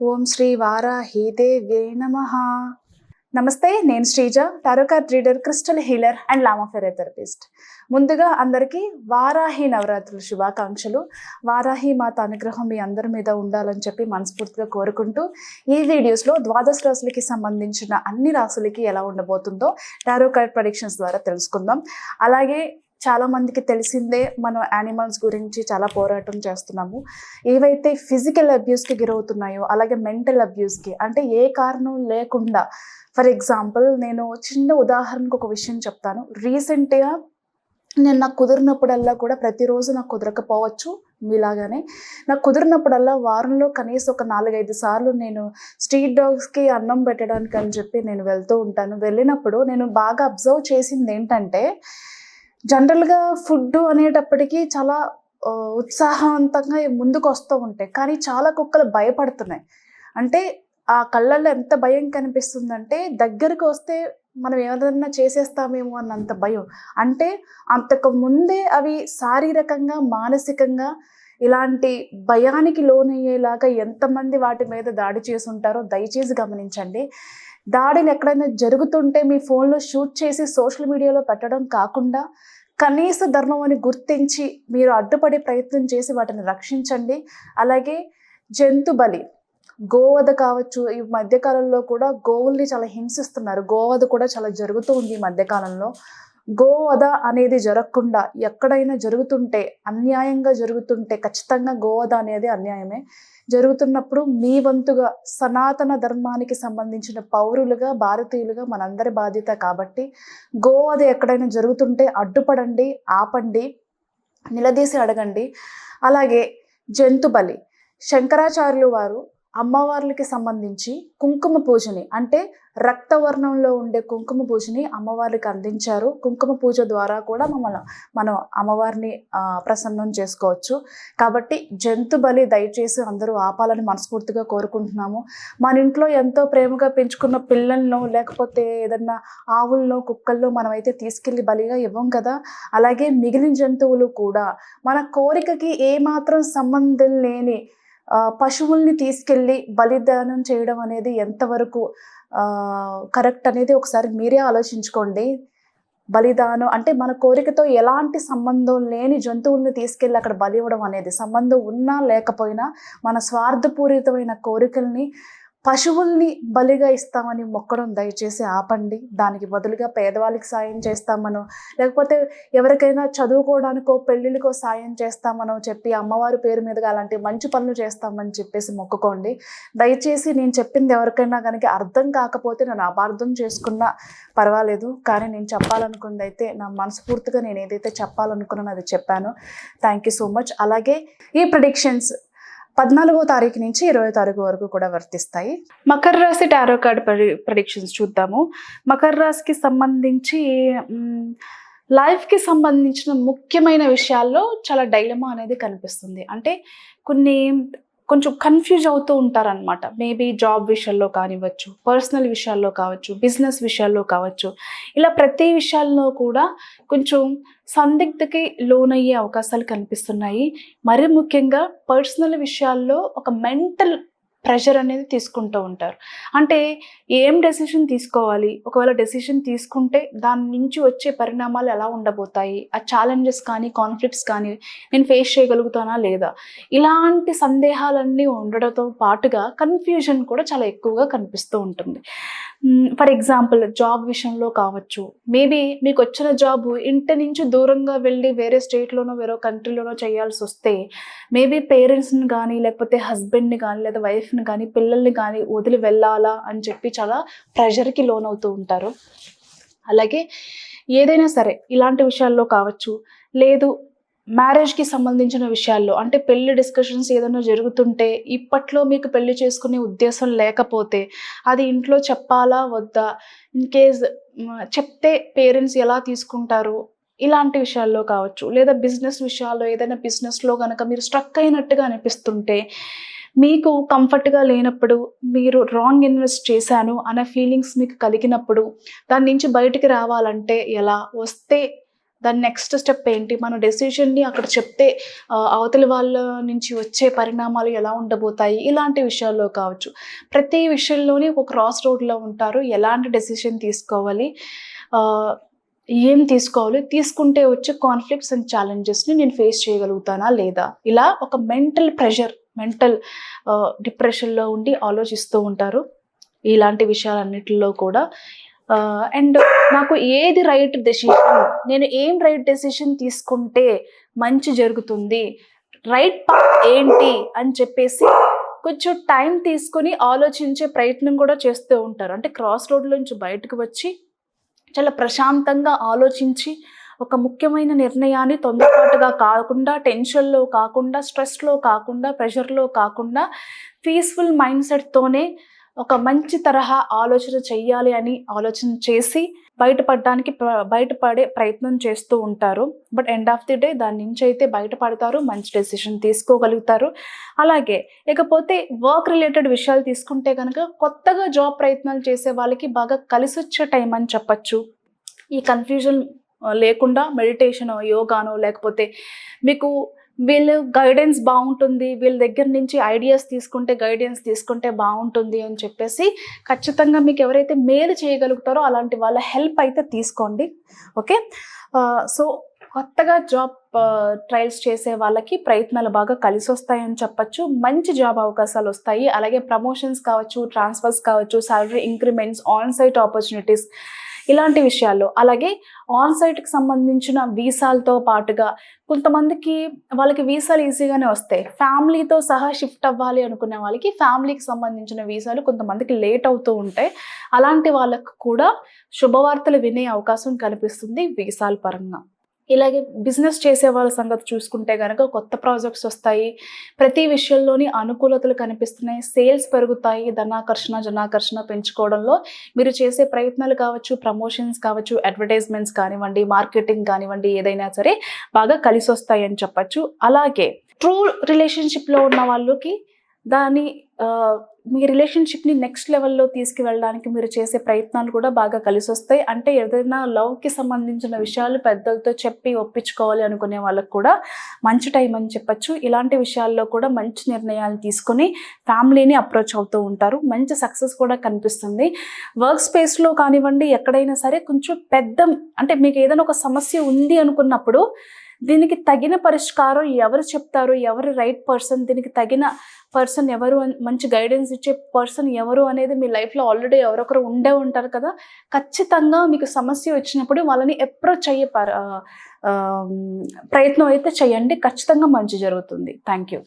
ఓం శ్రీ వారాహీదేవ్యై నమః. నమస్తే, నేను Sreeja, tarot card reader, crystal healer and Lama Fera therapist. ముందుగా అందరికీ వారాహి నవరాత్రుల శుభాకాంక్షలు. వారాహి మాత అనుగ్రహం మీ అందరి మీద ఉండాలని చెప్పి మనస్ఫూర్తిగా కోరుకుంటూ, ఈ వీడియోస్లో ద్వాదశ రాశులకి సంబంధించిన అన్ని రాశులకి ఎలా ఉండబోతుందో టారో కార్డ్ ప్రెడిక్షన్స్ ద్వారా తెలుసుకుందాం. అలాగే చాలామందికి తెలిసిందే, మనం యానిమల్స్ గురించి చాలా పోరాటం చేస్తున్నాము. ఏవైతే ఫిజికల్ అబ్యూస్కి గురవుతున్నాయో అలాగే మెంటల్ అబ్యూస్కి, అంటే ఏ కారణం లేకుండా, ఫర్ ఎగ్జాంపుల్ నేను చిన్న ఉదాహరణకు ఒక విషయం చెప్తాను. రీసెంట్గా నాకు కుదిరినప్పుడల్లా కూడా, ప్రతిరోజు నాకు కుదరకపోవచ్చు మీలాగానే, నాకు కుదిరినప్పుడల్లా వారంలో కనీసం ఒక 4-5 సార్లు నేను స్ట్రీట్ డాగ్స్కి అన్నం పెట్టడానికి అని చెప్పి నేను వెళ్తూ ఉంటాను. వెళ్ళినప్పుడు నేను బాగా అబ్జర్వ్ చేసింది ఏంటంటే, జనరల్గా ఫుడ్ అనేటప్పటికీ చాలా ఉత్సాహవంతంగా ముందుకు వస్తూ ఉంటాయి, కానీ చాలా కుక్కలు భయపడుతున్నాయి. అంటే ఆ కళ్ళల్లో ఎంత భయం కనిపిస్తుందంటే, దగ్గరకు వస్తే మనం ఏదన్నా చేసేస్తామేమో అన్నంత భయం. అంటే అంతకు ముందే అవి శారీరకంగా, మానసికంగా ఇలాంటి భయానికి లోనయ్యేలాగా ఎంతమంది వాటి మీద దాడి చేసి ఉంటారో దయచేసి గమనించండి. దాడులు ఎక్కడైనా జరుగుతుంటే మీ ఫోన్లో షూట్ చేసి సోషల్ మీడియాలో పెట్టడం కాకుండా, కనీస ధర్మం అని గుర్తించి మీరు అడ్డుపడే ప్రయత్నం చేసి వాటిని రక్షించండి. అలాగే జంతు బలి, గోవధ కావచ్చు. ఈ మధ్యకాలంలో కూడా గోవుల్ని చాలా హింసిస్తున్నారు. గోవధ కూడా చాలా జరుగుతూ ఉంది ఈ మధ్యకాలంలో. గోవధ అనేది జరగకుండా, ఎక్కడైనా జరుగుతుంటే, అన్యాయంగా జరుగుతుంటే ఖచ్చితంగా గోవధ అనేది అన్యాయమే. జరుగుతున్నప్పుడు మీ వంతుగా సనాతన ధర్మానికి సంబంధించిన పౌరులుగా, భారతీయులుగా మనందరి బాధ్యత కాబట్టి, గోవధ ఎక్కడైనా జరుగుతుంటే అడ్డుపడండి, ఆపండి, నిలదీసి అడగండి. అలాగే జంతు బలి, శంకరాచార్యులు వారు అమ్మవార్లకి సంబంధించి కుంకుమ పూజని, అంటే రక్తవర్ణంలో ఉండే కుంకుమ పూజని అమ్మవారికి అందించారు. కుంకుమ పూజ ద్వారా కూడా మనం అమ్మవారిని ప్రసన్నం చేసుకోవచ్చు. కాబట్టి జంతు బలి దయచేసి అందరూ ఆపాలని మనస్ఫూర్తిగా కోరుకుంటున్నాము. మన ఇంట్లో ఎంతో ప్రేమగా పెంచుకున్న పిల్లలను, లేకపోతే ఏదన్నా ఆవుల్లో, కుక్కల్లో మనమైతే తీసుకెళ్ళి బలిగా ఇవ్వం కదా. అలాగే మిగిలిన జంతువులు కూడా మన కోరికకి ఏమాత్రం సంబంధం లేని పశువుల్ని తీసుకెళ్ళి బలిదానం చేయడం అనేది ఎంతవరకు కరెక్ట్ అనేది ఒకసారి మీరే ఆలోచించుకోండి. బలిదానం అంటే మన కోరికతో ఎలాంటి సంబంధం లేని జంతువుల్ని తీసుకెళ్ళి అక్కడ బలి ఇవ్వడం అనేది, సంబంధం ఉన్నా లేకపోయినా మన స్వార్థపూరితమైన కోరికల్ని, పశువుల్ని బలిగా ఇస్తామని మొక్కడం దయచేసి ఆపండి. దానికి బదులుగా పేదవాళ్ళకి సాయం చేస్తామనో, లేకపోతే ఎవరికైనా చదువుకోవడానికో, పెళ్ళిళ్ళకో సాయం చేస్తామనో చెప్పి అమ్మవారి పేరు మీదుగా అలాంటి మంచి పనులు చేస్తామని చెప్పేసి మొక్కుకోండి. దయచేసి నేను చెప్పింది ఎవరికైనా కనుక అర్థం కాకపోతే నన్ను అపార్థం చేసుకున్నా పర్వాలేదు, కానీ నేను చెప్పాలనుకుంది అయితే, నా మనస్ఫూర్తిగా నేను ఏదైతే చెప్పాలనుకున్నానో అది చెప్పాను. Thank you so much. అలాగే ఈ ప్రెడిక్షన్స్ 14వ తారీఖు నుంచి 20వ తారీఖు వరకు కూడా వర్తిస్తాయి. మకర రాశి టారో కార్డ్ ప్రెడిక్షన్స్ చూద్దాము. మకర రాశికి సంబంధించి లైఫ్కి సంబంధించిన ముఖ్యమైన విషయాల్లో చాలా డైలమా అనేది కనిపిస్తుంది. అంటే కొంచెం కన్ఫ్యూజ్ అవుతూ ఉంటారనమాట. మేబీ జాబ్ విషయాల్లో కానివ్వచ్చు, పర్సనల్ విషయాల్లో కావచ్చు, బిజినెస్ విషయాల్లో కావచ్చు. ఇలా ప్రతి విషయాల్లో కూడా కొంచెం సందిగ్ధకి లోనయ్యే అవకాశాలు కనిపిస్తున్నాయి. మరి ముఖ్యంగా పర్సనల్ విషయాల్లో ఒక మెంటల్ ప్రెషర్ అనేది తీసుకుంటూ ఉంటారు. అంటే ఏం డెసిషన్ తీసుకోవాలి, ఒకవేళ డెసిషన్ తీసుకుంటే దాని నుంచి వచ్చే పరిణామాలు ఎలా ఉండబోతాయి, ఆ ఛాలెంజెస్ కానీ, కాన్ఫ్లిక్ట్స్ కానీ నేను ఫేస్ చేయగలుగుతానా లేదా, ఇలాంటి సందేహాలన్నీ ఉండడంతో పాటుగా కన్ఫ్యూజన్ కూడా చాలా ఎక్కువగా కనిపిస్తూ ఉంటుంది. ఫర్ ఎగ్జాంపుల్ జాబ్ విషయంలో కావచ్చు. మేబీ మీకు వచ్చిన జాబ్ ఇంటి నుంచి దూరంగా వెళ్ళి వేరే స్టేట్లోనో వేరే కంట్రీలోనో చేయాల్సి వస్తే, మేబీ పేరెంట్స్ని కానీ, లేకపోతే హస్బెండ్ని కానీ, లేదా వైఫ్ని కానీ, పిల్లల్ని కానీ వదిలి వెళ్ళాలా అని చెప్పి చాలా ప్రెషర్కి లోనవుతూ ఉంటారు. అలాగే ఏదైనా సరే ఇలాంటి విషయాల్లో కావచ్చు, లేదు మ్యారేజ్కి సంబంధించిన విషయాల్లో, అంటే పెళ్లి డిస్కషన్స్ ఏదైనా జరుగుతుంటే, ఇప్పట్లో మీకు పెళ్లి చేసుకునే ఉద్దేశం లేకపోతే అది ఇంట్లో చెప్పాలా వద్దా, ఇన్ కేస్ చెప్తే పేరెంట్స్ ఎలా తీసుకుంటారు, ఇలాంటి విషయాల్లో కావచ్చు. లేదా బిజినెస్ విషయాల్లో, ఏదైనా బిజినెస్లో కనుక మీరు స్ట్రక్ అయినట్టుగా అనిపిస్తుంటే, మీకు కంఫర్ట్గా లేనప్పుడు, మీరు రాంగ్ ఇన్వెస్ట్ చేశాను అనే ఫీలింగ్స్ మీకు కలిగినప్పుడు, దాని నుంచి బయటికి రావాలంటే ఎలా, వస్తే దాని నెక్స్ట్ స్టెప్ ఏంటి, మన డెసిషన్ని అక్కడ చెప్తే అవతలి వాళ్ళ నుంచి వచ్చే పరిణామాలు ఎలా ఉండబోతాయి, ఇలాంటి విషయాల్లో కావచ్చు. ప్రతి విషయంలోని ఒక క్రాస్ రోడ్లో ఉంటారు. ఎలాంటి డెసిషన్ తీసుకోవాలి, ఏం తీసుకోవాలి, తీసుకుంటే వచ్చే కాన్ఫ్లిక్ట్స్ అండ్ ఛాలెంజెస్ని నేను ఫేస్ చేయగలుగుతానా లేదా, ఇలా ఒక మెంటల్ ప్రెషర్, మెంటల్ డిప్రెషన్లో ఉండి ఆలోచిస్తూ ఉంటారు ఇలాంటి విషయాలన్నిటిలో కూడా. అండ్ నాకు ఏది రైట్ డెసిషన్, నేను ఏం రైట్ డెసిషన్ తీసుకుంటే మంచి జరుగుతుంది, రైట్ పాత్ ఏంటి అని చెప్పేసి కొంచెం టైం తీసుకొని ఆలోచించే ప్రయత్నం కూడా చేస్తూ ఉంటారు. అంటే క్రాస్ రోడ్ల నుంచి బయటకు వచ్చి చాలా ప్రశాంతంగా ఆలోచించి ఒక ముఖ్యమైన నిర్ణయాన్ని తొందరపాటుగా కాకుండా, టెన్షన్లో కాకుండా, స్ట్రెస్లో కాకుండా, ప్రెషర్లో కాకుండా పీస్ఫుల్ మైండ్ సెట్తోనే ఒక మంచి తరహా ఆలోచన చెయ్యాలి అని ఆలోచన చేసి బయటపడే ప్రయత్నం చేస్తూ ఉంటారు. But end of the day దాని నుంచి అయితే బయటపడతారు, మంచి డెసిషన్ తీసుకోగలుగుతారు. అలాగే ఇకపోతే వర్క్ రిలేటెడ్ విషయాలు తీసుకుంటే కనుక కొత్తగా జాబ్ ప్రయత్నాలు చేసే వాళ్ళకి బాగా కలిసొచ్చే టైం అని చెప్పచ్చు. ఈ కన్ఫ్యూజన్ లేకుండా మెడిటేషన్, యోగానో, లేకపోతే మీకు వీళ్ళు గైడెన్స్ బాగుంటుంది, వీళ్ళ దగ్గర నుంచి ఐడియాస్ తీసుకుంటే, గైడెన్స్ తీసుకుంటే బాగుంటుంది అని చెప్పేసి ఖచ్చితంగా మీకు ఎవరైతే మేలు చేయగలుగుతారో అలాంటి వాళ్ళ హెల్ప్ అయితే తీసుకోండి. ఓకే, సో కొత్తగా జాబ్ ట్రయల్స్ చేసే వాళ్ళకి ప్రయత్నాలు బాగా కలిసి వస్తాయని చెప్పచ్చు. మంచి జాబ్ అవకాశాలు వస్తాయి. అలాగే ప్రమోషన్స్ కావచ్చు, ట్రాన్స్ఫర్స్ కావచ్చు, salary increments, on site opportunities, ఇలాంటి విషయాల్లో. అలాగే ఆన్ సైట్కి సంబంధించిన వీసాలతో పాటుగా కొంతమందికి వాళ్ళకి వీసాలు ఈజీగానే వస్తాయి. ఫ్యామిలీతో సహా షిఫ్ట్ అవ్వాలి అనుకునే వాళ్ళకి ఫ్యామిలీకి సంబంధించిన వీసాలు కొంతమందికి లేట్ అవుతూ ఉంటాయి. అలాంటి వాళ్ళకు కూడా శుభవార్తలు వినే అవకాశం కనిపిస్తుంది వీసాల పరంగా. ఇలాగే బిజినెస్ చేసే వాళ్ళ సంగతి చూసుకుంటే కనుక కొత్త ప్రాజెక్ట్స్ వస్తాయి, ప్రతి విషయంలోని అనుకూలతలు కనిపిస్తున్నాయి, సేల్స్ పెరుగుతాయి, జనాకర్షణ పెంచుకోవడంలో మీరు చేసే ప్రయత్నాలు కావచ్చు, ప్రమోషన్స్ కావచ్చు, అడ్వర్టైజ్మెంట్స్ కానివ్వండి, మార్కెటింగ్ కానివ్వండి, ఏదైనా సరే బాగా కలిసి వస్తాయి అని చెప్పచ్చు. అలాగే ట్రూ రిలేషన్షిప్లో ఉన్న వాళ్ళకి మీ రిలేషన్షిప్ని నెక్స్ట్ లెవెల్లో తీసుకువెళ్ళడానికి మీరు చేసే ప్రయత్నాలు కూడా బాగా కలిసి వస్తాయి. అంటే ఏదైనా లవ్కి సంబంధించిన విషయాలు పెద్దలతో చెప్పి ఒప్పించుకోవాలి అనుకునే వాళ్ళకు కూడా మంచి టైం అని చెప్పచ్చు. ఇలాంటి విషయాల్లో కూడా మంచి నిర్ణయాలు తీసుకొని ఫ్యామిలీని అప్రోచ్ అవుతూ ఉంటారు. మంచి సక్సెస్ కూడా కనిపిస్తుంది. వర్క్ స్పేస్లో కానివ్వండి, ఎక్కడైనా సరే కొంచెం అంటే మీకు ఏదైనా ఒక సమస్య ఉంది అనుకున్నప్పుడు దీనికి తగిన పరిష్కారం ఎవరు చెప్తారు, ఎవరు రైట్ పర్సన్, దీనికి తగిన పర్సన్ ఎవరు, మంచి గైడెన్స్ ఇచ్చే పర్సన్ ఎవరు అనేది మీ లైఫ్లో ఆల్రెడీ ఎవరొకరు ఉండే ఉంటారు కదా. ఖచ్చితంగా మీకు సమస్య వచ్చినప్పుడు వాళ్ళని అప్రోచ్ అయ్యే ప్రయత్నం అయితే చేయండి. ఖచ్చితంగా మంచి జరుగుతుంది. Thank you.